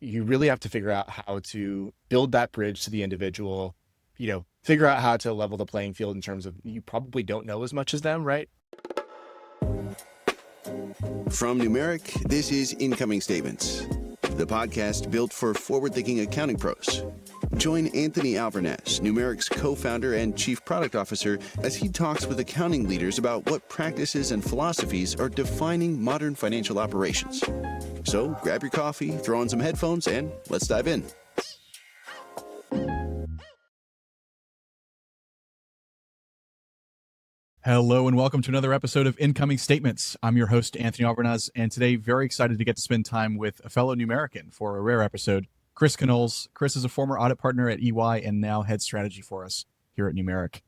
you really have to figure out how to build that bridge to the individual, figure out how to level the playing field in terms of you probably don't know as much as them, right? From Numeric, this is Incoming Statements, the podcast built for forward-thinking accounting pros. Join Anthony Alvernaz, Numeric's co-founder and chief product officer, as he talks with accounting leaders about what practices and philosophies are defining modern financial operations. So grab your coffee, throw on some headphones, and let's dive in. Hello and welcome to another episode of Incoming Statements. I'm your host, Anthony Alvernaz, and today very excited to get to spend time with a fellow Numerican for a rare episode, Chris Canoles. Chris is a former audit partner at EY and now head strategy for us here at Numeric.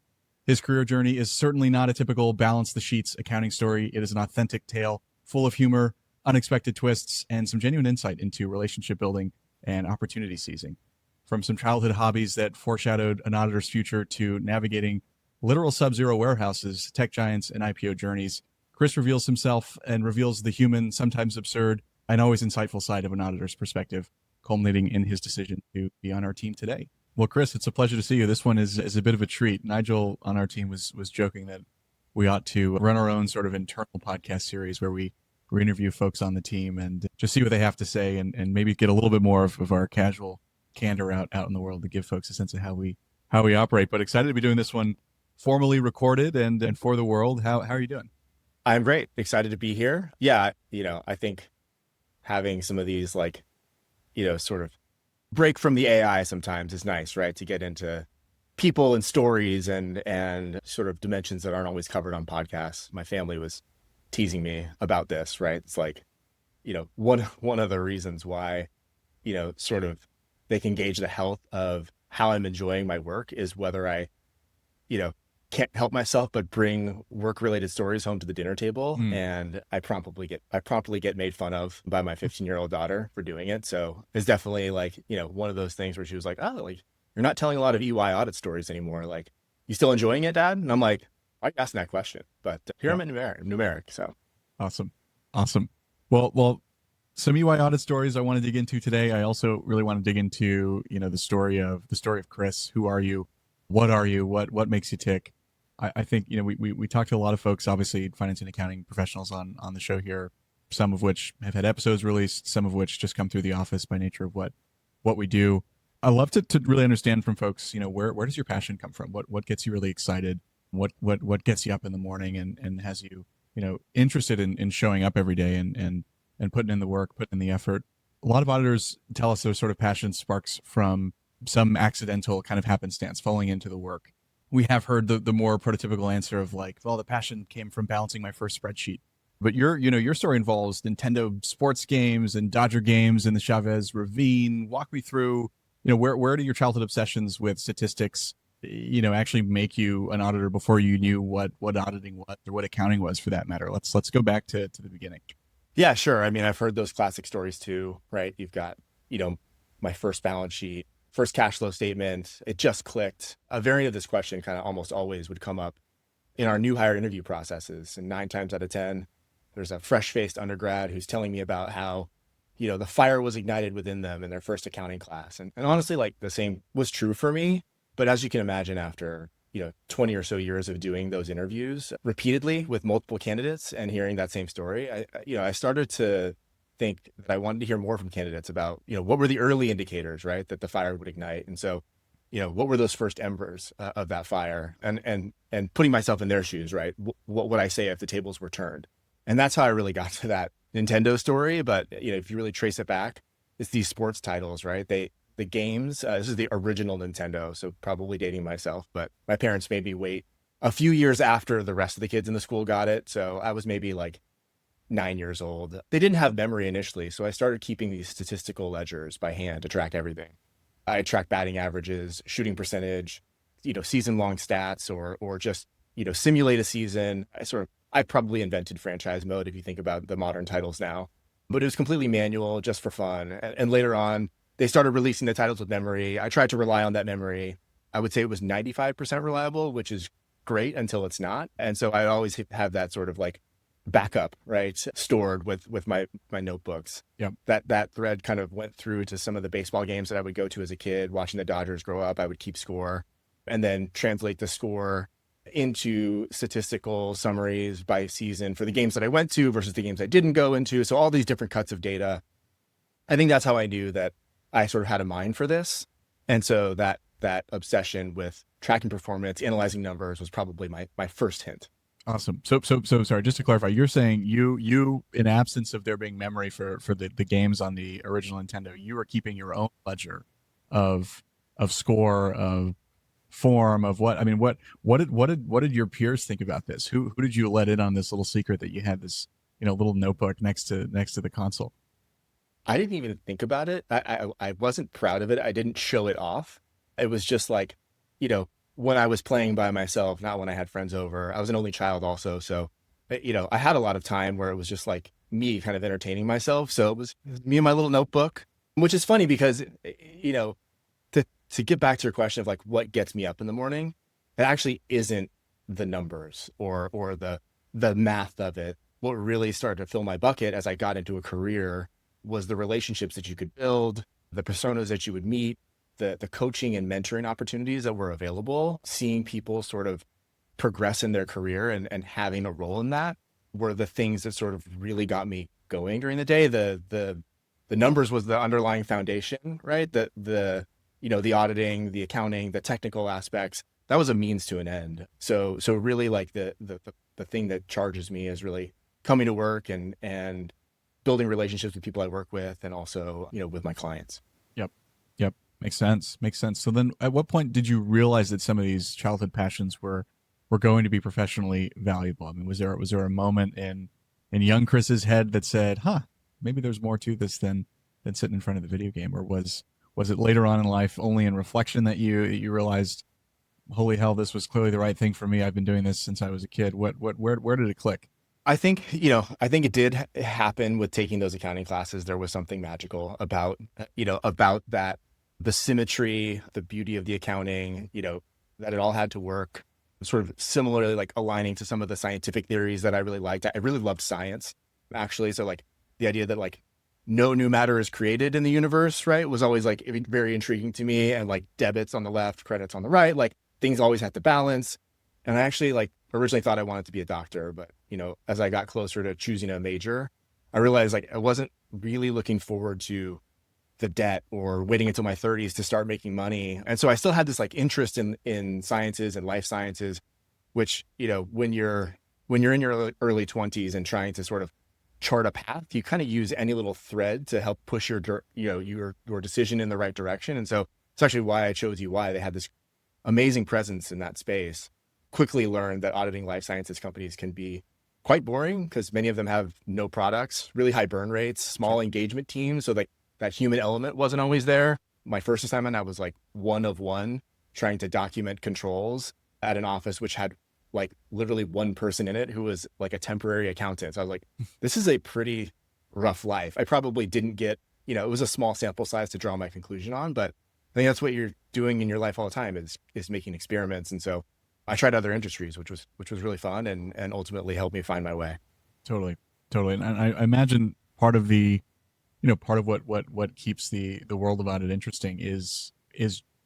His career journey is certainly not a typical balance the sheets accounting story. It is an authentic tale full of humor, unexpected twists, and some genuine insight into relationship building and opportunity seizing. From some childhood hobbies that foreshadowed an auditor's future to navigating literal sub-zero warehouses, tech giants, and IPO journeys, Chris reveals himself and reveals the human, sometimes absurd, and always insightful side of an auditor's perspective, culminating in his decision to be on our team today. Well, Chris, it's a pleasure to see you. This one is a bit of a treat. Nigel on our team was joking that we ought to run our own sort of internal podcast series where we interview folks on the team and just see what they have to say and maybe get a little bit more of our casual candor out in the world to give folks a sense of how we operate. But excited to be doing this one formally recorded and for the world. How are you doing? I'm great. Excited to be here. Yeah. I think having some of these sort of break from the AI sometimes is nice, right? To get into people and stories and sort of dimensions that aren't always covered on podcasts. My family was teasing me about this, right? It's like, one of the reasons why, sort of they can gauge the health of how I'm enjoying my work is whether I, can't help myself but bring work-related stories home to the dinner table. And I promptly get made fun of by my 15-year-old daughter for doing it. So it's definitely one of those things where she was like, oh, you're not telling a lot of EY audit stories anymore. Like, you still enjoying it, Dad? And I'm like, I asked that question, but here I'm at Numeric. So awesome. Well, some EY audit stories I want to dig into today. I also really want to dig into, the story of Chris. Who are you? What are you? What makes you tick? I think, we talked to a lot of folks, obviously finance and accounting professionals on the show here, some of which have had episodes released, some of which just come through the office by nature of what we do. I love to really understand from folks, where does your passion come from? What gets you really excited? What gets you up in the morning and has you, interested in showing up every day and putting in the work, putting in the effort? A lot of auditors tell us their sort of passion sparks from some accidental kind of happenstance falling into the work. We have heard the more prototypical answer of the passion came from balancing my first spreadsheet. But your story involves Nintendo sports games and Dodger games in the Chavez Ravine. Walk me through, where do your childhood obsessions with statistics, actually make you an auditor before you knew what auditing was or what accounting was for that matter? Let's go back to the beginning. Yeah, sure. I mean, I've heard those classic stories too, right? You've got, my first balance sheet, first cash flow statement, it just clicked. A variant of this question kind of almost always would come up in our new hire interview processes. And 9 times out of 10, there's a fresh-faced undergrad who's telling me about how, the fire was ignited within them in their first accounting class. And honestly, the same was true for me. But as you can imagine, after, 20 or so years of doing those interviews repeatedly with multiple candidates and hearing that same story, I started to think that I wanted to hear more from candidates about, what were the early indicators, right, that the fire would ignite. And so, what were those first embers of that fire and putting myself in their shoes, right? What would I say if the tables were turned? And that's how I really got to that Nintendo story. But, if you really trace it back, it's these sports titles, right? The games, this is the original Nintendo, so probably dating myself, but my parents made me wait a few years after the rest of the kids in the school got it. So I was maybe 9 years old. They didn't have memory initially, so I started keeping these statistical ledgers by hand to track everything. I tracked batting averages, shooting percentage, season-long stats, or just, simulate a season. I probably invented franchise mode if you think about the modern titles now, but it was completely manual just for fun. And later on, they started releasing the titles with memory. I tried to rely on that memory. I would say it was 95% reliable, which is great until it's not. And so I always have that sort of backup, right, stored with my notebooks. Yep. That thread kind of went through to some of the baseball games that I would go to as a kid, watching the Dodgers grow up. I would keep score and then translate the score into statistical summaries by season for the games that I went to versus the games I didn't go into. So all these different cuts of data. I think that's how I knew that I sort of had a mind for this. And so that obsession with tracking performance, analyzing numbers was probably my first hint. Awesome. So sorry, just to clarify, you're saying you in absence of there being memory for the games on the original Nintendo, you were keeping your own ledger of score, of form, of what did your peers think about this? Who did you let in on this little secret that you had this, little notebook next to the console? I didn't even think about it. I wasn't proud of it. I didn't show it off. It was just like, when I was playing by myself, not when I had friends over. I was an only child also. So, I had a lot of time where it was just like me kind of entertaining myself. So it was me and my little notebook, which is funny because, to get back to your question of like, what gets me up in the morning, it actually isn't the numbers or the math of it. What really started to fill my bucket as I got into a career was the relationships that you could build, the personas that you would meet, the coaching and mentoring opportunities that were available, seeing people sort of progress in their career and having a role in that were the things that sort of really got me going during the day. The numbers was the underlying foundation, right? The auditing, the accounting, the technical aspects, that was a means to an end. So really like the thing that charges me is really coming to work and building relationships with people I work with and also, with my clients. Yep. Makes sense. So then at what point did you realize that some of these childhood passions were going to be professionally valuable? I mean, was there a moment in young Chris's head that said, maybe there's more to this than sitting in front of the video game? Or was it later on in life, only in reflection, that you realized, holy hell, this was clearly the right thing for me. I've been doing this since I was a kid. Where did it click? I think it did happen with taking those accounting classes. There was something magical about that, the symmetry, the beauty of the accounting, that it all had to work sort of similarly, like aligning to some of the scientific theories that I really liked. I really loved science, actually. So like the idea that like no new matter is created in the universe, right, was always like very intriguing to me. And like debits on the left, credits on the right, like things always had to balance. And I actually like originally thought I wanted to be a doctor, but as I got closer to choosing a major, I realized like I wasn't really looking forward to the debt or waiting until my 30s to start making money. And so I still had this like interest in sciences and life sciences, which, when you're in your early 20s and trying to sort of chart a path, you kind of use any little thread to help push your decision in the right direction. And so it's actually why I chose UI. They had this amazing presence in that space. Quickly learned that auditing life sciences companies can be quite boring because many of them have no products, really high burn rates, small engagement teams. So like that human element wasn't always there. My first assignment, I was like one of one trying to document controls at an office which had like literally one person in it who was like a temporary accountant. So I was like, this is a pretty rough life. I probably didn't get, it was a small sample size to draw my conclusion on, but I think that's what you're doing in your life all the time is making experiments. And so I tried other industries, which was really fun and ultimately helped me find my way. Totally. And I imagine part of what keeps the world of audit interesting is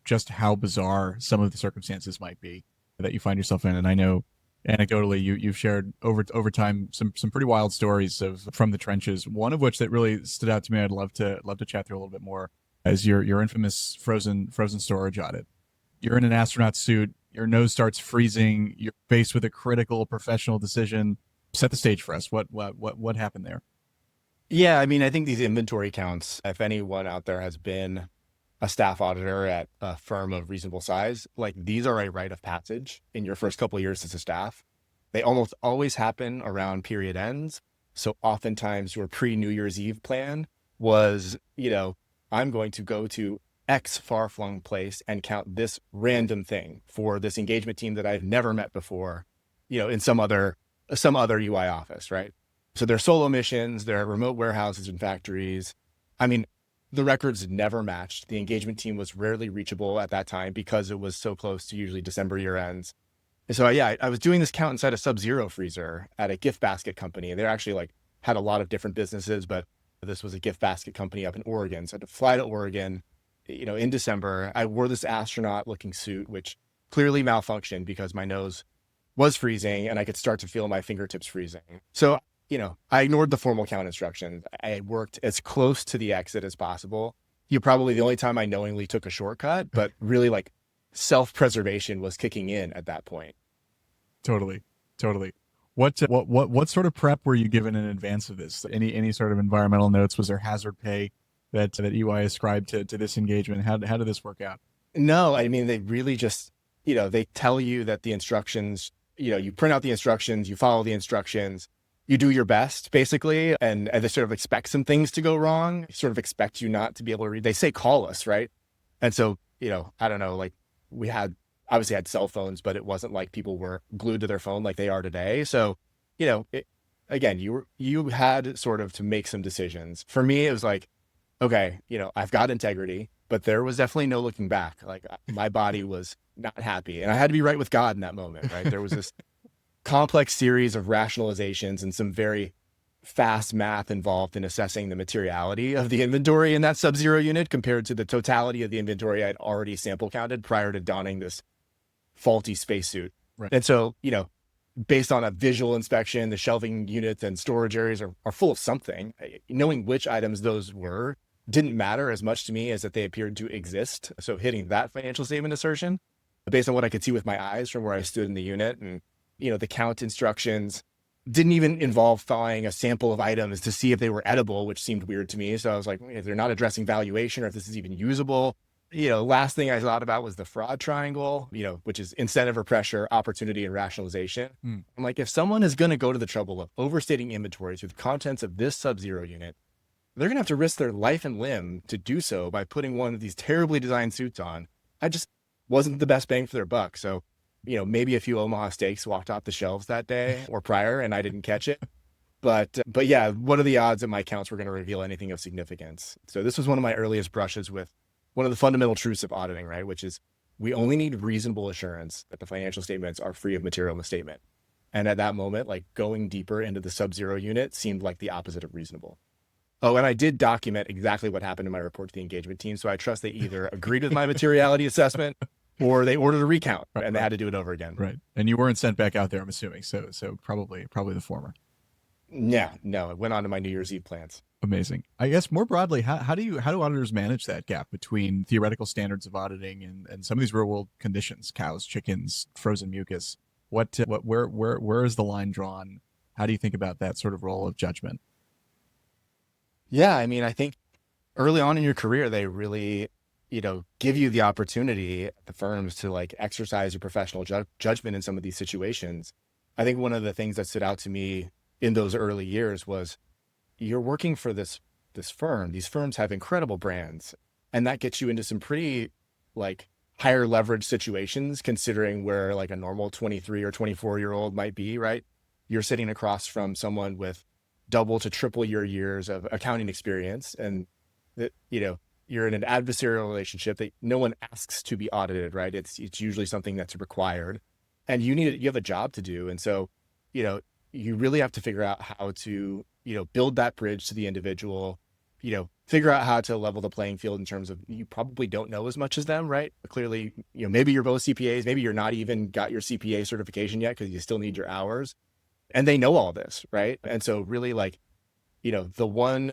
just how bizarre some of the circumstances might be that you find yourself in. And I know anecdotally you've shared over time some pretty wild stories from the trenches. One of which that really stood out to me, I'd love to chat through a little bit more, is your infamous frozen storage audit. You're in an astronaut suit, your nose starts freezing, you're faced with a critical professional decision. Set the stage for us. What happened there? Yeah, I mean, I think these inventory counts, if anyone out there has been a staff auditor at a firm of reasonable size, like these are a rite of passage in your first couple of years as a staff. They almost always happen around period ends. So oftentimes your pre-New Year's Eve plan was, I'm going to go to X far-flung place and count this random thing for this engagement team that I've never met before, in some other UI office, right? So they're solo missions, they're remote warehouses and factories. I mean, the records never matched. The engagement team was rarely reachable at that time because it was so close to usually December year ends. And so yeah, I was doing this count inside a Sub-Zero freezer at a gift basket company. They're actually like had a lot of different businesses, but this was a gift basket company up in Oregon. So I had to fly to Oregon, in December. I wore this astronaut looking suit, which clearly malfunctioned because my nose was freezing and I could start to feel my fingertips freezing. So, I ignored the formal count instructions. I worked as close to the exit as possible. Probably the only time I knowingly took a shortcut, but really like self-preservation was kicking in at that point. Totally. What sort of prep were you given in advance of this? Any sort of environmental notes? Was there hazard pay that EY ascribed to this engagement? How did this work out? No, I mean, they really just, they tell you that the instructions, you print out the instructions, you follow the instructions, you do your best basically. And they sort of expect some things to go wrong, sort of expect you not to be able to read. They say, call us. Right. And so, I don't know, like we obviously had cell phones, but it wasn't like people were glued to their phone like they are today. So, again, you had sort of to make some decisions. For me, it was like, okay, I've got integrity, but there was definitely no looking back. Like my body was not happy and I had to be right with God in that moment, right? There was this complex series of rationalizations and some very fast math involved in assessing the materiality of the inventory in that Sub-Zero unit compared to the totality of the inventory I'd already sample counted prior to donning this faulty spacesuit. Right. And so, based on a visual inspection, the shelving units and storage areas are full of something. Knowing which items those were didn't matter as much to me as that they appeared to exist. So hitting that financial statement assertion based on what I could see with my eyes from where I stood in the unit, and, the count instructions didn't even involve thawing a sample of items to see if they were edible, which seemed weird to me. So I was like, if they're not addressing valuation or if this is even usable. Last thing I thought about was the fraud triangle, which is incentive or pressure, opportunity, and rationalization. I'm like, if someone is going to go to the trouble of overstating inventories with contents of this Sub-Zero unit, they're going to have to risk their life and limb to do so by putting one of these terribly designed suits on. I just wasn't the best bang for their buck. So, maybe a few Omaha steaks walked off the shelves that day or prior and I didn't catch it. But yeah, what are the odds that my counts were going to reveal anything of significance? So this was one of my earliest brushes with one of the fundamental truths of auditing, right? Which is we only need reasonable assurance that the financial statements are free of material misstatement. And at that moment, like going deeper into the Sub-Zero unit seemed like the opposite of reasonable. Oh, and I did document exactly what happened in my report to the engagement team. So I trust they either agreed with my materiality assessment or they ordered a recount and they had to do it over again. Right. And you weren't sent back out there, I'm assuming. So probably the former. Yeah, no, it went on to my New Year's Eve plans. Amazing. I guess more broadly, how do auditors manage that gap between theoretical standards of auditing and some of these real world conditions, cows, chickens, frozen mucus? Where is the line drawn? How do you think about that sort of role of judgment? Yeah, I mean, I think early on in your career, they really, give you the opportunity at the firms to like exercise your professional judgment in some of these situations. I think one of the things that stood out to me in those early years was you're working for this firm. These firms have incredible brands, and that gets you into some pretty like higher leverage situations considering where like a normal 23 or 24-year-old might be, right? You're sitting across from someone with double to triple your years of accounting experience, and that, you're in an adversarial relationship that no one asks to be audited, right? It's usually something that's required, and you have a job to do. And so, you really have to figure out how to, build that bridge to the individual, figure out how to level the playing field in terms of you probably don't know as much as them, right? But clearly, maybe you're both CPAs, maybe you're not even got your CPA certification yet because you still need your hours, and they know all this, right? And so really like, the one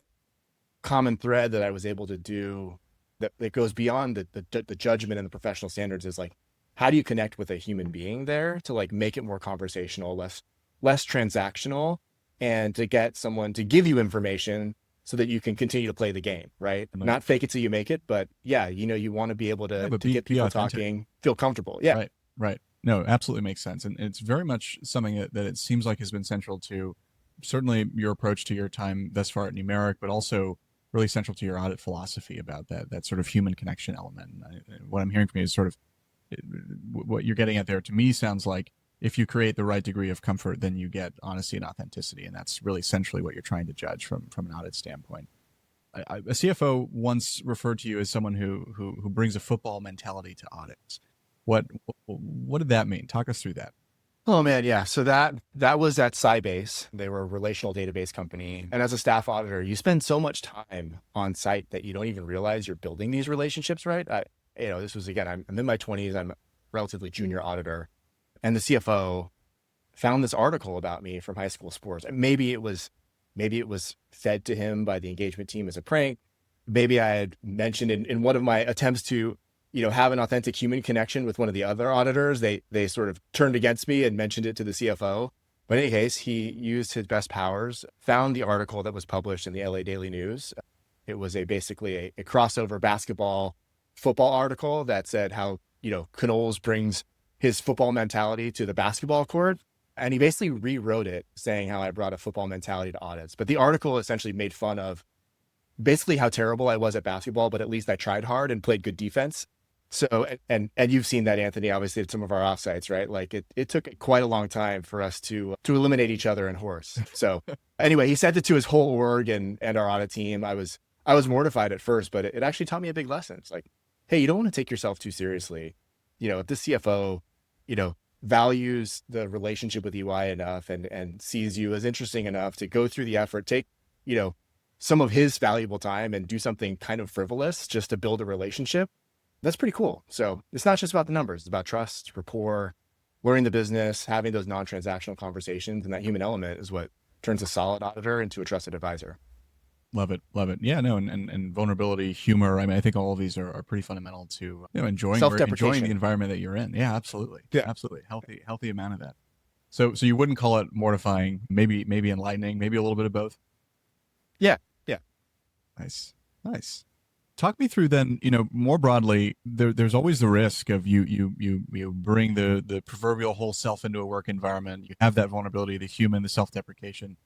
common thread that I was able to do that goes beyond the judgment and the professional standards is like, how do you connect with a human being there to like make it more conversational, less transactional, and to get someone to give you information so that you can continue to play the game, right? Right. Not fake it till you make it, but yeah, you want to be able to get people talking, feel comfortable. Yeah. Right. No, absolutely makes sense. And it's very much something that it seems like has been central to certainly your approach to your time thus far at Numeric, but also really central to your audit philosophy about that sort of human connection element. And what I'm hearing from you is sort of what you're getting at there, to me, sounds like if you create the right degree of comfort, then you get honesty and authenticity. And that's really centrally what you're trying to judge from an audit standpoint. A CFO once referred to you as someone who brings a football mentality to audits. What did that mean? Talk us through that. Oh man, yeah. So that was at Sybase. They were a relational database company. And as a staff auditor, you spend so much time on site that you don't even realize you're building these relationships, right? This was again, I'm in my 20s. I'm a relatively junior auditor, and the CFO found this article about me from high school sports. And maybe it was fed to him by the engagement team as a prank. Maybe I had mentioned in one of my attempts to have an authentic human connection with one of the other auditors, they sort of turned against me and mentioned it to the CFO. But in any case, he used his best powers, found the article that was published in the LA Daily News. It was basically a crossover basketball football article that said how, Canoles brings his football mentality to the basketball court. And he basically rewrote it saying how I brought a football mentality to audits. But the article essentially made fun of basically how terrible I was at basketball, but at least I tried hard and played good defense. So, and you've seen that, Anthony, obviously at some of our offsites, right? Like it took quite a long time for us to eliminate each other in horse. So anyway, he sent it to his whole org and our audit team. I was mortified at first, but it actually taught me a big lesson. It's like, hey, you don't want to take yourself too seriously. If the CFO, values the relationship with EY enough and sees you as interesting enough to go through the effort, take, some of his valuable time and do something kind of frivolous just to build a relationship, that's pretty cool. So it's not just about the numbers. It's about trust, rapport, learning the business, having those non-transactional conversations. And that human element is what turns a solid auditor into a trusted advisor. Love it. Love it. Yeah, no. And vulnerability, humor. I mean, I think all of these are pretty fundamental to, enjoying the environment that you're in. Yeah, absolutely. Yeah, absolutely. Healthy amount of that. So you wouldn't call it mortifying, maybe enlightening, maybe a little bit of both. Yeah. Nice. Talk me through then, more broadly, there's always the risk of you bring the proverbial whole self into a work environment. You have that vulnerability, the human, the self-deprecation.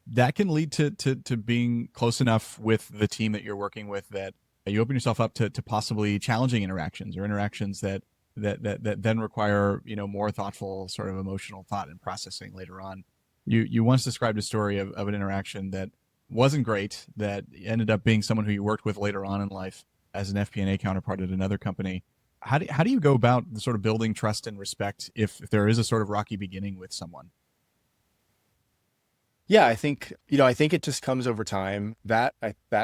That can lead to being close enough with the team that you're working with that you open yourself up to possibly challenging interactions or interactions that then require, more thoughtful sort of emotional thought and processing later on. You once described a story of an interaction that wasn't great, that ended up being someone who you worked with later on in life as an FP&A counterpart at another company. How do you go about sort of building trust and respect if there is a sort of rocky beginning with someone? Yeah, I think it just comes over time. That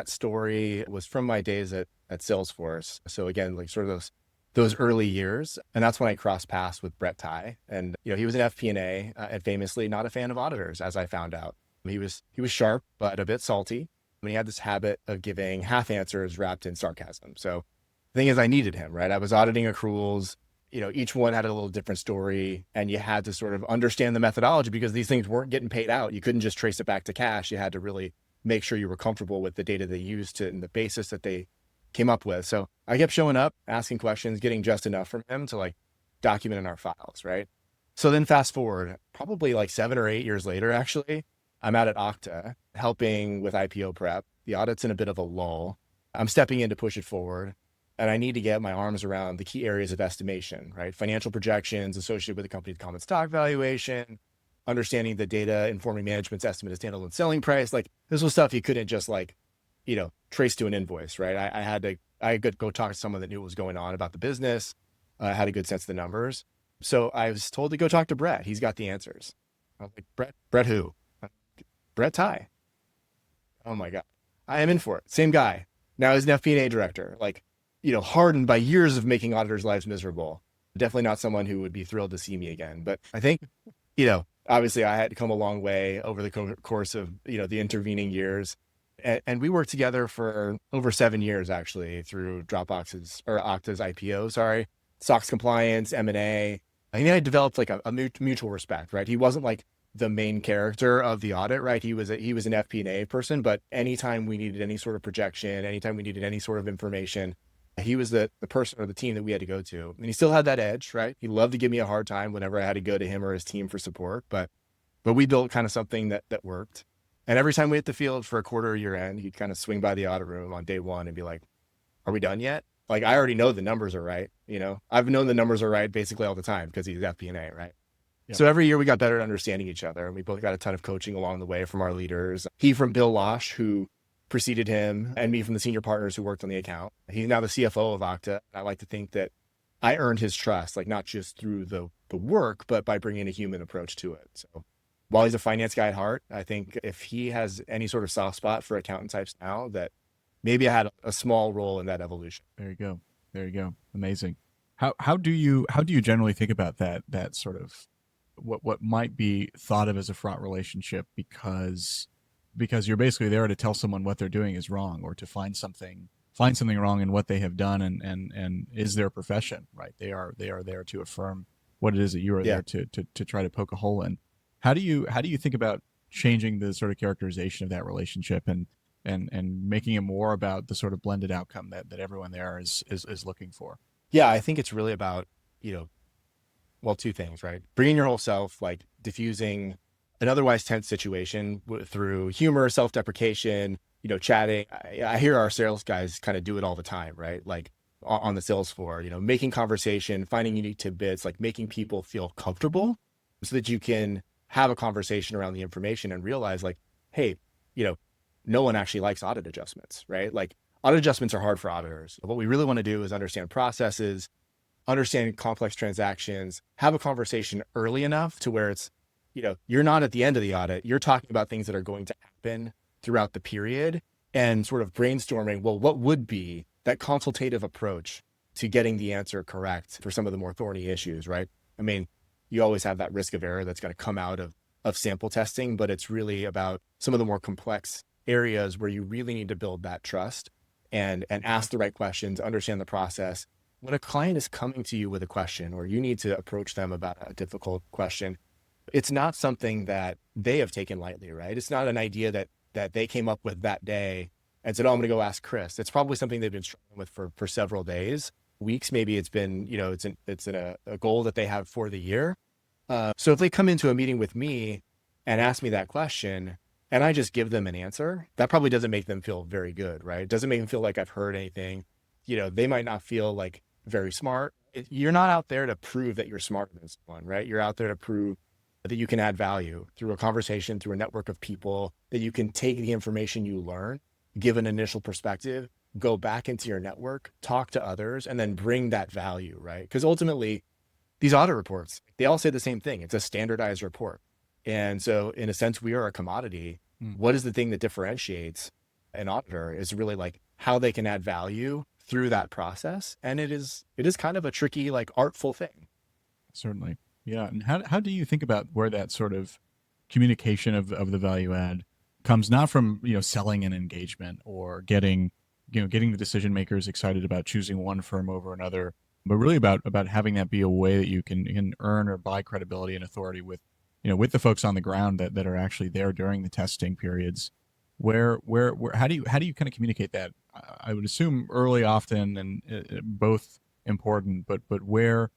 story was from my days at Salesforce. So again, like sort of those early years. And that's when I crossed paths with Brett Ty. And, he was an FP&A and famously not a fan of auditors, as I found out. He was sharp, but a bit salty. And he had this habit of giving half answers wrapped in sarcasm. So the thing is, I needed him, right? I was auditing accruals. Each one had a little different story, and you had to sort of understand the methodology because these things weren't getting paid out. You couldn't just trace it back to cash. You had to really make sure you were comfortable with the data they used and the basis that they came up with. So I kept showing up, asking questions, getting just enough from him to like document in our files, right? So then fast forward, probably like 7 or 8 years later, actually, I'm out at Okta helping with IPO prep. The audit's in a bit of a lull. I'm stepping in to push it forward. And I need to get my arms around the key areas of estimation, right? Financial projections associated with the company's common stock valuation, understanding the data informing management's estimate of standalone selling price. Like this was stuff you couldn't just trace to an invoice, right? I had to go talk to someone that knew what was going on about the business, had a good sense of the numbers. So I was told to go talk to Brett. He's got the answers. I was like, Brett who? Brett Ty. Oh my God. I am in for it. Same guy. Now he's an FP&A director. Like, hardened by years of making auditors' lives miserable. Definitely not someone who would be thrilled to see me again. But I think, obviously I had to come a long way over the course of, the intervening years. And we worked together for over 7 years, actually, through Okta's IPO, SOX compliance, M&A. I think I developed like a mutual respect, right? He wasn't like the main character of the audit, right? He was an FP&A person, but anytime we needed any sort of projection, anytime we needed any sort of information, he was the person or the team that we had to go to. And he still had that edge, right? He loved to give me a hard time whenever I had to go to him or his team for support, but we built kind of something that worked. And every time we hit the field for a quarter year end, he'd kind of swing by the audit room on day one and be like, are we done yet? Like, I already know the numbers are right. I've known the numbers are right basically all the time because he's FP&A, right? Yep. So every year we got better at understanding each other, and we both got a ton of coaching along the way from our leaders. He from Bill Losh, who preceded him, and me from the senior partners who worked on the account. He's now the CFO of Okta. I like to think that I earned his trust, like not just through the work, but by bringing a human approach to it. So while he's a finance guy at heart, I think if he has any sort of soft spot for accountant types now, that maybe I had a small role in that evolution. There you go. There you go. Amazing. How do you generally think about that sort of what might be thought of as a fraught relationship because you're basically there to tell someone what they're doing is wrong, or to find something wrong in what they have done and is their profession, right? They are there to affirm what it is that you are there to try to poke a hole in. How do you think about changing the sort of characterization of that relationship and making it more about the sort of blended outcome that everyone there is looking for? Yeah, I think it's really about, well, two things, right? Bringing your whole self, like diffusing an otherwise tense situation through humor, self-deprecation, chatting. I hear our sales guys kind of do it all the time, right? Like on the sales floor, making conversation, finding unique tidbits, like making people feel comfortable so that you can have a conversation around the information and realize like, hey, no one actually likes audit adjustments, right? Like audit adjustments are hard for auditors. What we really want to do is understand processes, understand complex transactions, have a conversation early enough to where it's, you're not at the end of the audit. You're talking about things that are going to happen throughout the period and sort of brainstorming, well, what would be that consultative approach to getting the answer correct for some of the more thorny issues, right? I mean, you always have that risk of error that's going to come out of sample testing, but it's really about some of the more complex areas where you really need to build that trust and ask the right questions, understand the process. When a client is coming to you with a question, or you need to approach them about a difficult question, it's not something that they have taken lightly, right? It's not an idea that they came up with that day and said, oh, I'm going to go ask Chris. It's probably something they've been struggling with for several days, weeks. Maybe it's been, it's a goal that they have for the year. So if they come into a meeting with me and ask me that question, and I just give them an answer, that probably doesn't make them feel very good, right? It doesn't make them feel like I've heard anything. They might not feel like very smart. You're not out there to prove that you're smarter than someone, right? You're out there to prove that you can add value through a conversation, through a network of people, that you can take the information you learn, give an initial perspective, go back into your network, talk to others, and then bring that value, right? Because ultimately, these audit reports, they all say the same thing. It's a standardized report. And so in a sense, we are a commodity. What is the thing that differentiates an auditor is really like how they can add value through that process. And it is kind of a tricky, like artful thing. Certainly. Yeah. And how do you think about where that sort of communication of the value add comes, not from, selling an engagement or getting the decision makers excited about choosing one firm over another, but really about having that be a way that you can earn or buy credibility and authority with the folks on the ground that are actually there during the testing periods. Where how do you kind of communicate that? I would assume early, often, and both important, but where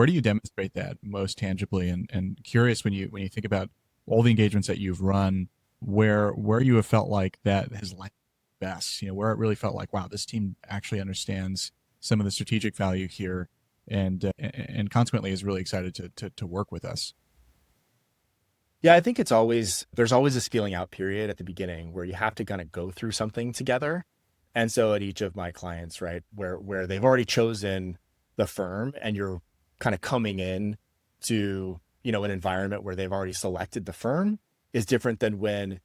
do you demonstrate that most tangibly? And curious, when you think about all the engagements that you've run, where you have felt like that has landed best, where it really felt like, wow, this team actually understands some of the strategic value here, and consequently is really excited to work with us. Yeah, I think there's always this feeling out period at the beginning where you have to kind of go through something together. And so at each of my clients, right, where they've already chosen the firm and you're kind of coming in to, an environment where they've already selected the firm, is different than when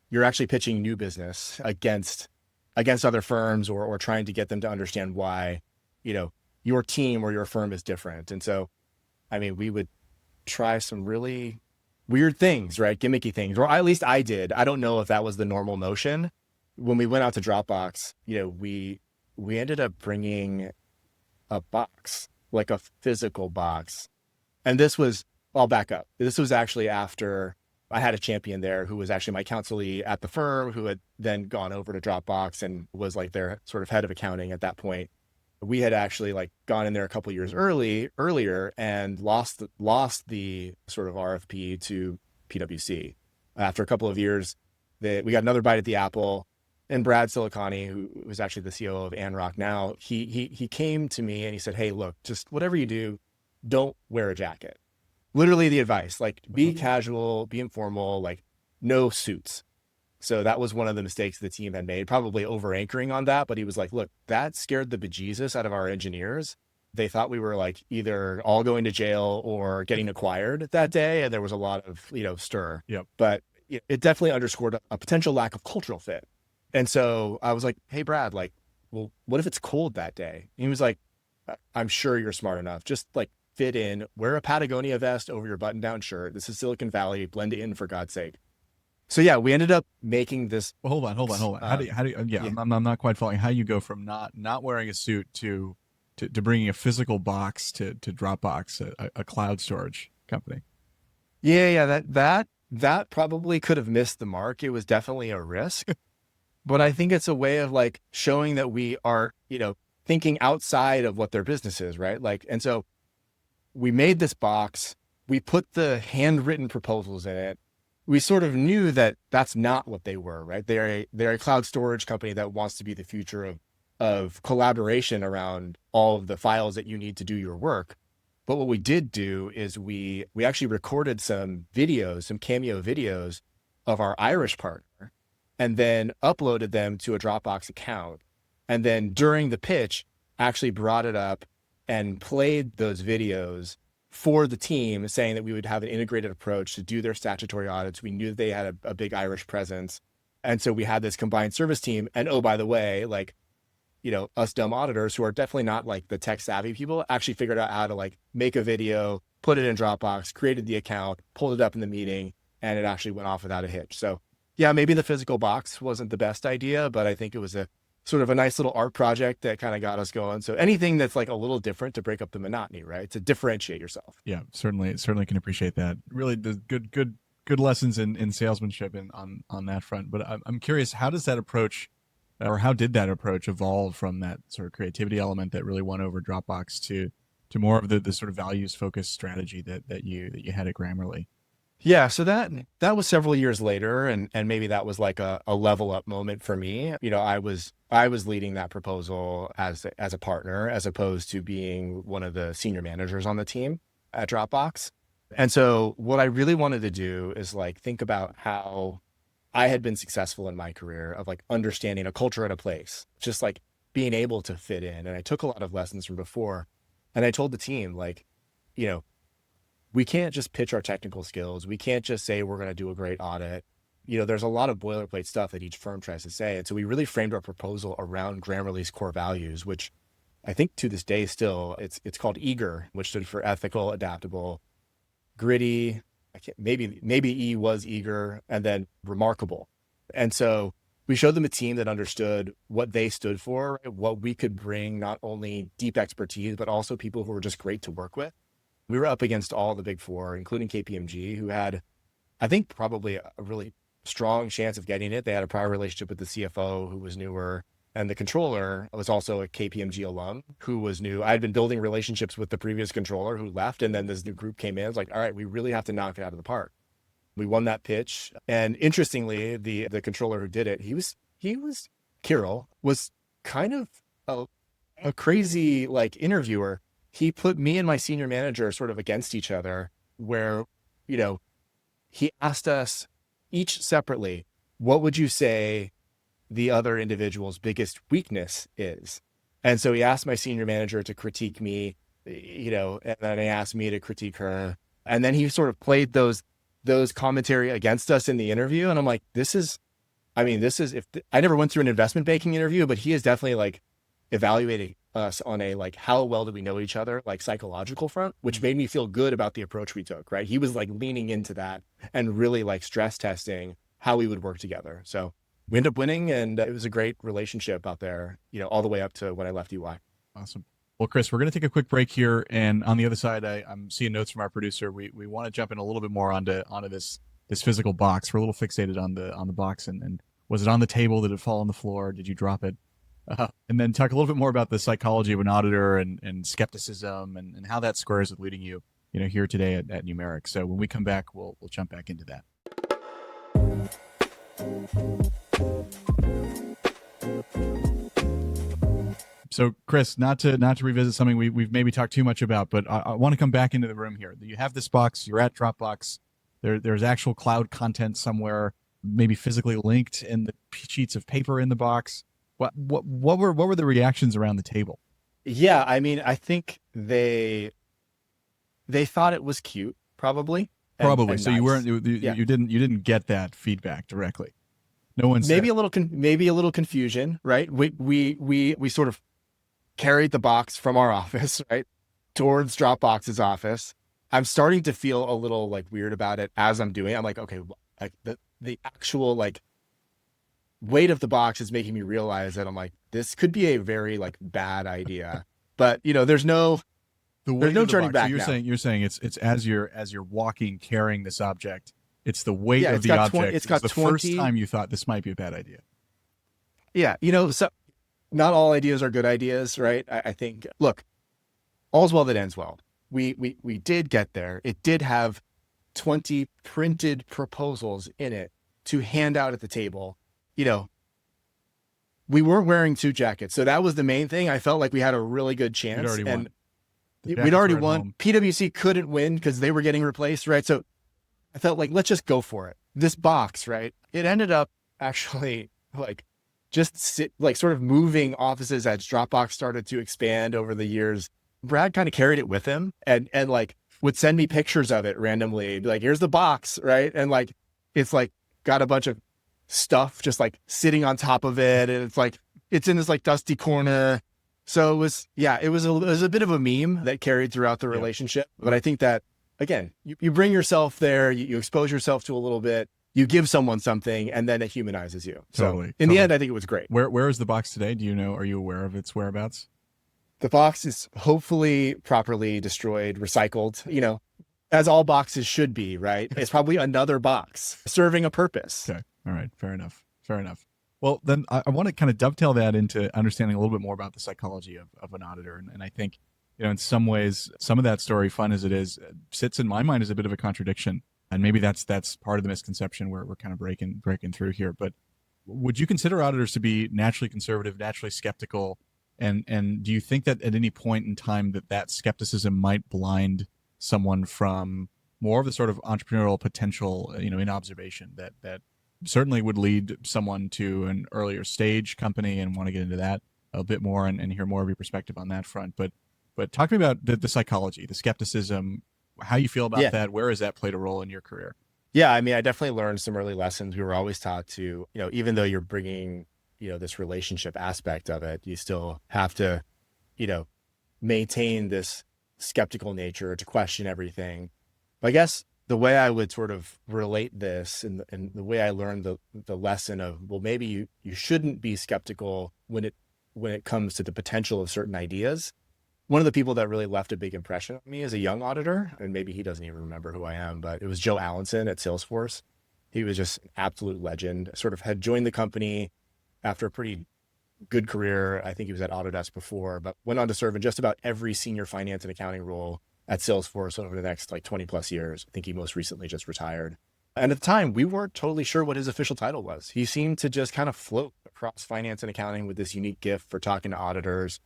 you're actually pitching new business against other firms or trying to get them to understand why, your team or your firm is different. And so, I mean, we would try some really weird things, right? Gimmicky things, or at least I did. I don't know if that was the normal motion. When we went out to Dropbox, we ended up bringing a box, like a physical box. And I'll back up. This was actually after I had a champion there who was actually my counselee at the firm, who had then gone over to Dropbox and was like their sort of head of accounting at that point. We had actually like gone in there a couple of years earlier and lost the sort of RFP to PwC. After a couple of years, we got another bite at the apple, and Brad Silicani, who was actually the COO of Anrock now, he came to me and he said, hey, look, just whatever you do, don't wear a jacket. Literally the advice, like be casual, be informal, like no suits. So that was one of the mistakes the team had made, probably over anchoring on that. But he was like, look, that scared the bejesus out of our engineers. They thought we were like either all going to jail or getting acquired that day. And there was a lot of, stir. Yep. But it definitely underscored a potential lack of cultural fit. And so I was like, hey, Brad, like, well, what if it's cold that day? And he was like, I'm sure you're smart enough. Just like fit in, wear a Patagonia vest over your button down shirt. This is Silicon Valley, blend in for God's sake. So yeah, we ended up making this. Well, hold on. How do you, yeah. I'm not quite following how you go from not wearing a suit to bringing a physical box to Dropbox, a cloud storage company. Yeah. That probably could have missed the mark. It was definitely a risk, but I think it's a way of like showing that we are, thinking outside of what their business is, right? Like, and so we made this box, we put the handwritten proposals in it. We sort of knew that that's not what they were, right? They're a cloud storage company that wants to be the future of collaboration around all of the files that you need to do your work. But what we did do is we actually recorded some videos, some cameo videos of our Irish partner, and then uploaded them to a Dropbox account. And then during the pitch, actually brought it up and played those videos for the team, saying that we would have an integrated approach to do their statutory audits. We knew that they had a big Irish presence. And so we had this combined service team. And oh, by the way, like, us dumb auditors who are definitely not like the tech savvy people actually figured out how to like make a video, put it in Dropbox, created the account, pulled it up in the meeting, and it actually went off without a hitch. So yeah, maybe the physical box wasn't the best idea, but I think it was a sort of a nice little art project that kind of got us going. So anything that's like a little different to break up the monotony, right? To differentiate yourself. Yeah, certainly can appreciate that. Really the good lessons in salesmanship and on that front. But I'm curious, how does that approach, or how did that approach evolve from that sort of creativity element that really won over Dropbox to more of the sort of values focused strategy that you had at Grammarly? Yeah, so that was several years later, and maybe that was like a level up moment for me. I was leading that proposal as a partner, as opposed to being one of the senior managers on the team at Dropbox. And so what I really wanted to do is like think about how I had been successful in my career of like understanding a culture at a place, just like being able to fit in. And I took a lot of lessons from before, and I told the team like, we can't just pitch our technical skills. We can't just say we're going to do a great audit. There's a lot of boilerplate stuff that each firm tries to say. And so we really framed our proposal around Grammarly's core values, which I think to this day still, it's called EAGER, which stood for ethical, adaptable, gritty. Maybe E was eager, and then remarkable. And so we showed them a team that understood what they stood for, what we could bring, not only deep expertise, but also people who were just great to work with. We were up against all the big four, including KPMG, who had, I think, probably a really strong chance of getting it. They had a prior relationship with the CFO who was newer, and the controller was also a KPMG alum who was new. I had been building relationships with the previous controller who left, and then this new group came in. It's like, all right, we really have to knock it out of the park. We won that pitch. And interestingly, the controller who did it, he was Kirill, was kind of a crazy like interviewer. He put me and my senior manager sort of against each other, where, he asked us each separately, what would you say the other individual's biggest weakness is? And so he asked my senior manager to critique me, and then he asked me to critique her. And then he sort of played those commentary against us in the interview. And I'm like, I never went through an investment banking interview, but he is definitely like evaluating us on a like how well do we know each other, like psychological front, which made me feel good about the approach we took, right? He was like leaning into that and really like stress testing how we would work together. So we ended up winning, and it was a great relationship out there, all the way up to when I left UI. Awesome. Well, Chris, we're going to take a quick break here, and on the other side, I'm seeing notes from our producer. We want to jump in a little bit more onto this physical box. We're a little fixated on the box, and was it on the table? Did it fall on the floor? Did you drop it? And then talk a little bit more about the psychology of an auditor and skepticism and how that squares with leading you, here today at Numeric. So when we come back, we'll jump back into that. So Chris, not to revisit something we've maybe talked too much about, but I want to come back into the room here. You have this box, you're at Dropbox, there's actual cloud content somewhere, maybe physically linked in the sheets of paper in the box. What were the reactions around the table? Yeah, I mean, I think they thought it was cute, probably, Probably. and So you weren't nice. you, Yeah, you didn't get that feedback directly. No one maybe said. a little maybe a little confusion, right? We sort of carried the box from our office, right, towards Dropbox's office. I'm starting to feel a little like weird about it as I'm doing it. I'm like, okay, like the actual like weight of the box is making me realize that I'm like, this could be a very like bad idea. But The there's weight no of the turning box. So back now. you're saying it's as you're walking carrying this object, it's the weight Yeah, of the object. it's It's got the first 20. time you thought this might be a bad idea. Yeah, so not all ideas are good ideas, right? I think, look, all's well that ends well. We did get there. It did have 20 printed proposals in it to hand out at the table. You know, we weren't wearing suit jackets. So that was the main thing. I felt like we had a really good You'd chance, already and won. The we'd jackets already were at won. home. PwC couldn't win because they were getting replaced, right? So I felt like, let's just go for it. This box, right? It ended up actually like like sort of moving offices as Dropbox started to expand over the years. Brad kind of carried it with him and like would send me pictures of it randomly. Be like, here's the box, right? And like, it's like got a bunch of stuff just like sitting on top of it. And it's like, it's in this like dusty corner. So it was, yeah, it was a bit of a meme that carried throughout the Yeah. relationship. But I think that, again, you bring yourself there, you expose yourself to a little bit, you give someone something, and then it humanizes you. Totally. So in the end, I think it was great. Where is the box today? Do you know? Are you aware of its whereabouts? The box is hopefully properly destroyed, recycled, as all boxes should be, right? It's probably another box serving a purpose. Okay. All right. Fair enough. Fair enough. Well, then I want to kind of dovetail that into understanding a little bit more about the psychology of an auditor. And I think, in some ways, some of that story, fun as it is, sits in my mind as a bit of a contradiction. And maybe that's part of the misconception where we're kind of breaking through here. But would you consider auditors to be naturally conservative, naturally skeptical? And do you think that at any point in time that skepticism might blind someone from more of the sort of entrepreneurial potential, in observation that certainly would lead someone to an earlier stage company and want to get into that a bit more and hear more of your perspective on that front. But talk to me about the psychology, the skepticism, how you feel about that. Where has that played a role in your career? Yeah, I mean, I definitely learned some early lessons. We were always taught to, even though you're bringing, this relationship aspect of it, you still have to, maintain this skeptical nature to question everything. But I guess the way I would sort of relate this and the way I learned the lesson of, well, maybe you shouldn't be skeptical when it comes to the potential of certain ideas. One of the people that really left a big impression on me is a young auditor, and maybe he doesn't even remember who I am, but it was Joe Allenson at Salesforce. He was just an absolute legend, sort of had joined the company after a pretty good career. I think he was at Auditors before, but went on to serve in just about every senior finance and accounting role at Salesforce over the next like 20 plus years. I think he most recently just retired. And at the time, we weren't totally sure what his official title was. He seemed to just kind of float across finance and accounting with this unique gift for talking to auditors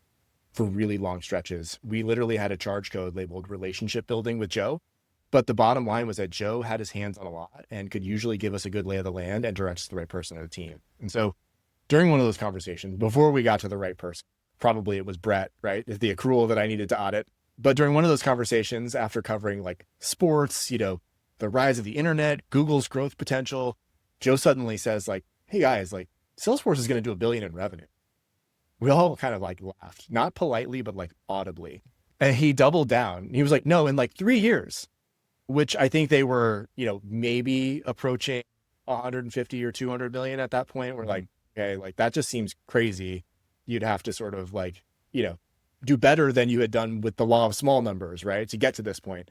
for really long stretches. We literally had a charge code labeled relationship building with Joe. But the bottom line was that Joe had his hands on a lot and could usually give us a good lay of the land and direct us to the right person on the team. And so during one of those conversations, before we got to the right person, probably it was Brett, right? The accrual that I needed to audit. But during one of those conversations, after covering like sports, the rise of the internet, Google's growth potential, Joe suddenly says like, hey guys, like Salesforce is going to do $1 billion in revenue. We all kind of like laughed, not politely, but like audibly. And he doubled down. He was like, no, in like 3 years, which I think they were, maybe approaching 150 or 200 million at that point. We're like, okay, like that just seems crazy. You'd have to sort of like, do better than you had done with the law of small numbers, right? To get to this point.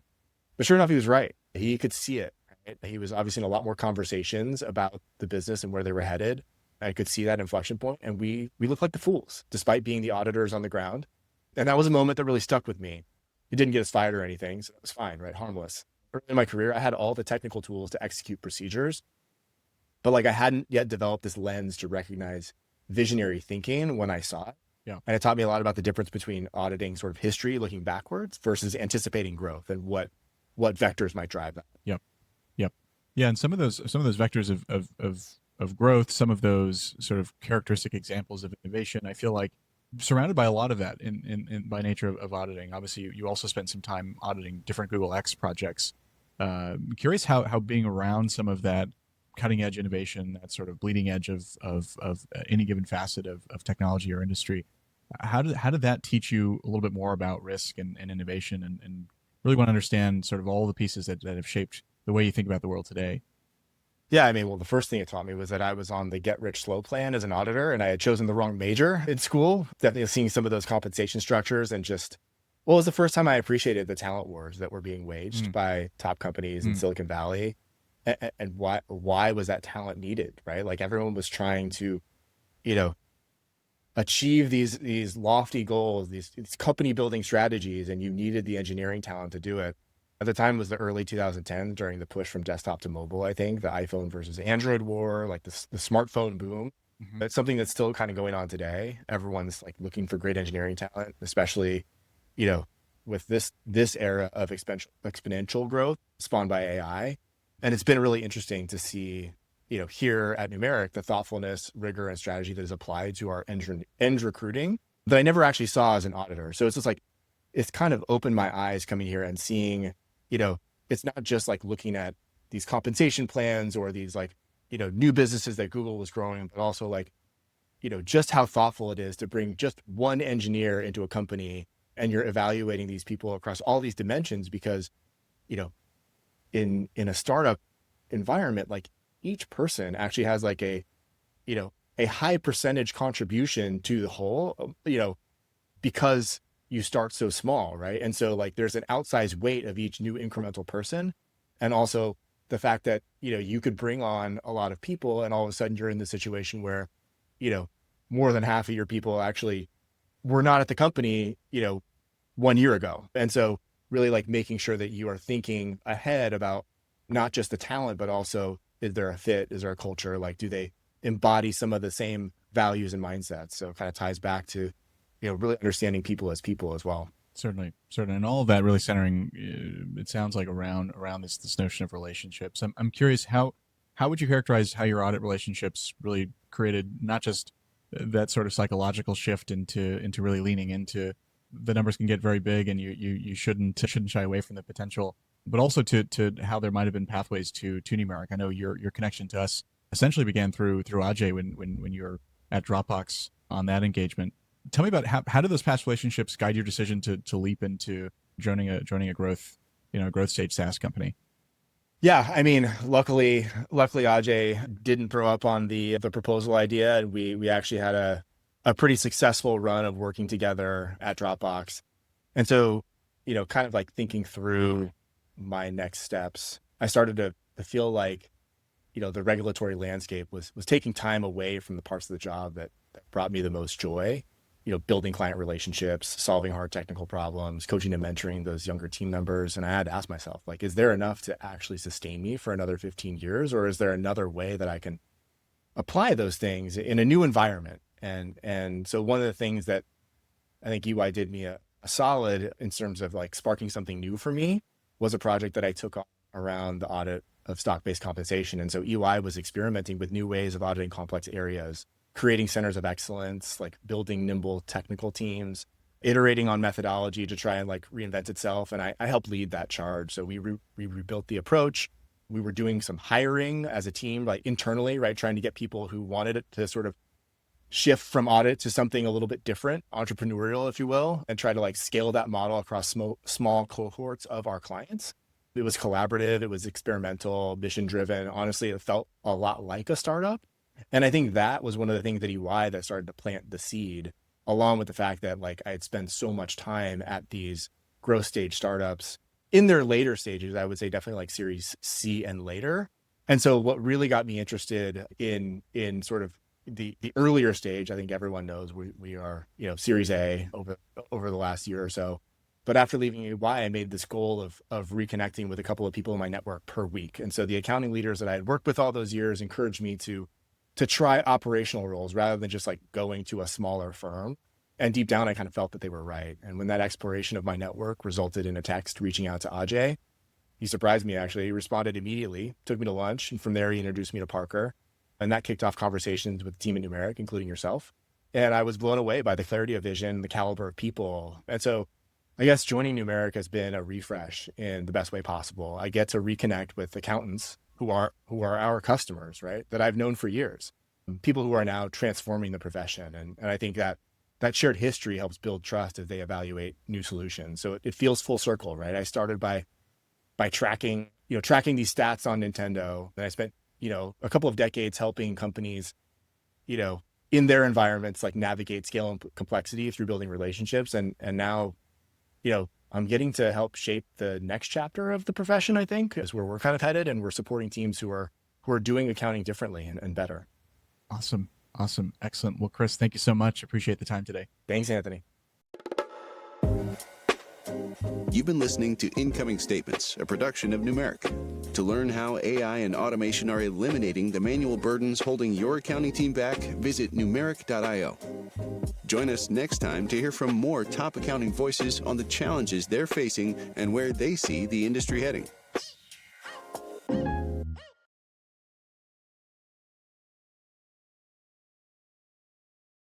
But sure enough, he was right. He could see it. Right? He was obviously in a lot more conversations about the business and where they were headed. I could see that inflection point, and we looked like the fools, despite being the auditors on the ground. And that was a moment that really stuck with me. It didn't get us fired or anything, so it was fine, right? Harmless. Early in my career, I had all the technical tools to execute procedures, but like I hadn't yet developed this lens to recognize visionary thinking when I saw it. Yeah. And it taught me a lot about the difference between auditing sort of history, looking backwards, versus anticipating growth and what vectors might drive that. Yep. Yeah, and some of those vectors of growth, some of those sort of characteristic examples of innovation, I feel like surrounded by a lot of that in by nature of auditing. Obviously, you also spent some time auditing different Google X projects. Curious how being around some of that cutting edge innovation, that sort of bleeding edge of any given facet of technology or industry, how did that teach you a little bit more about risk and innovation, and really want to understand sort of all the pieces that have shaped the way you think about the world today? Yeah, I mean, well, the first thing it taught me was that I was on the get rich slow plan as an auditor, and I had chosen the wrong major in school. Definitely seeing some of those compensation structures and just, well, it was the first time I appreciated the talent wars that were being waged Mm. by top companies in Mm. Silicon Valley, and why was that talent needed, right? Like everyone was trying to, you know, achieve these lofty goals, these company building strategies, and you needed the engineering talent to do it. At the time was the early 2010s during the push from desktop to mobile, I think, the iPhone versus Android war, like the smartphone boom. Mhm. That's something that's still kind of going on today. Everyone's like looking for great engineering talent, especially, you know, with this era of exponential growth spawned by AI. And it's been really interesting to see, here at Numeric, the thoughtfulness, rigor, and strategy that is applied to our end recruiting that I never actually saw as an auditor. So it's just like, it's kind of opened my eyes coming here and seeing, it's not just like looking at these compensation plans or these like, new businesses that Google was growing, but also like, just how thoughtful it is to bring just one engineer into a company, and you're evaluating these people across all these dimensions because, you know, in a startup environment, like each person actually has like a high percentage contribution to the whole, because you start so small, right? And so like there's an outsized weight of each new incremental person. And also the fact that, you could bring on a lot of people and all of a sudden you're in the situation where, you know, more than half of your people actually were not at the company, 1 year ago. And so really like making sure that you are thinking ahead about not just the talent, but also, is there a fit? Is there a culture? Like, do they embody some of the same values and mindsets? So it kind of ties back to, really understanding people as well. Certainly, and all of that really centering. It sounds like around this notion of relationships. I'm curious how would you characterize how your audit relationships really created not just that sort of psychological shift into really leaning into the numbers can get very big and you shouldn't shy away from the potential, but also to how there might have been pathways to Numeric. I know your connection to us essentially began through Ajay when you were at Dropbox on that engagement. Tell me about how did those past relationships guide your decision to leap into joining a growth stage SaaS company? Yeah, I mean, luckily Ajay didn't throw up on the proposal idea, and we actually had a pretty successful run of working together at Dropbox. And so, kind of like thinking through my next steps, I started to feel like, the regulatory landscape was taking time away from the parts of the job that brought me the most joy. Building client relationships, solving hard technical problems, coaching and mentoring those younger team members. And I had to ask myself, like, is there enough to actually sustain me for another 15 years? Or is there another way that I can apply those things in a new environment? And so one of the things that I think EY did me a solid in terms of like sparking something new for me was a project that I took on around the audit of stock-based compensation. And so EY was experimenting with new ways of auditing complex areas, creating centers of excellence, like building nimble technical teams, iterating on methodology to try and like reinvent itself. And I helped lead that charge. So we rebuilt the approach. We were doing some hiring as a team, like internally, right? Trying to get people who wanted it to sort of shift from audit to something a little bit different, entrepreneurial, if you will, and try to like scale that model across small cohorts of our clients. It was collaborative. It was experimental, mission driven. Honestly, it felt a lot like a startup. And I think that was one of the things at EY that started to plant the seed, along with the fact that like I had spent so much time at these growth stage startups in their later stages. I would say definitely like Series C and later. And so what really got me interested in sort of the earlier stage, I think everyone knows we are, Series A over the last year or so. But after leaving EY, I made this goal of reconnecting with a couple of people in my network per week. And so the accounting leaders that I had worked with all those years encouraged me to try operational roles rather than just like going to a smaller firm. And deep down, I kind of felt that they were right. And when that exploration of my network resulted in a text reaching out to Ajay, he surprised me, actually. He responded immediately, took me to lunch. And from there, he introduced me to Parker. And that kicked off conversations with the team at Numeric, including yourself. And I was blown away by the clarity of vision, the caliber of people. And so I guess joining Numeric has been a refresh in the best way possible. I get to reconnect with accountants who are our customers, right? That I've known for years, people who are now transforming the profession. And I think that shared history helps build trust as they evaluate new solutions. So it feels full circle, right? I started by tracking these stats on Nintendo. Then I spent, a couple of decades helping companies, in their environments, like navigate scale and complexity through building relationships. And now, I'm getting to help shape the next chapter of the profession, I think, is where we're kind of headed, and we're supporting teams who are doing accounting differently and better. Awesome. Excellent. Well, Chris, thank you so much. Appreciate the time today. Thanks, Anthony. You've been listening to Incoming Statements, a production of Numeric. To learn how AI and automation are eliminating the manual burdens holding your accounting team back, visit numeric.io. Join us next time to hear from more top accounting voices on the challenges they're facing and where they see the industry heading.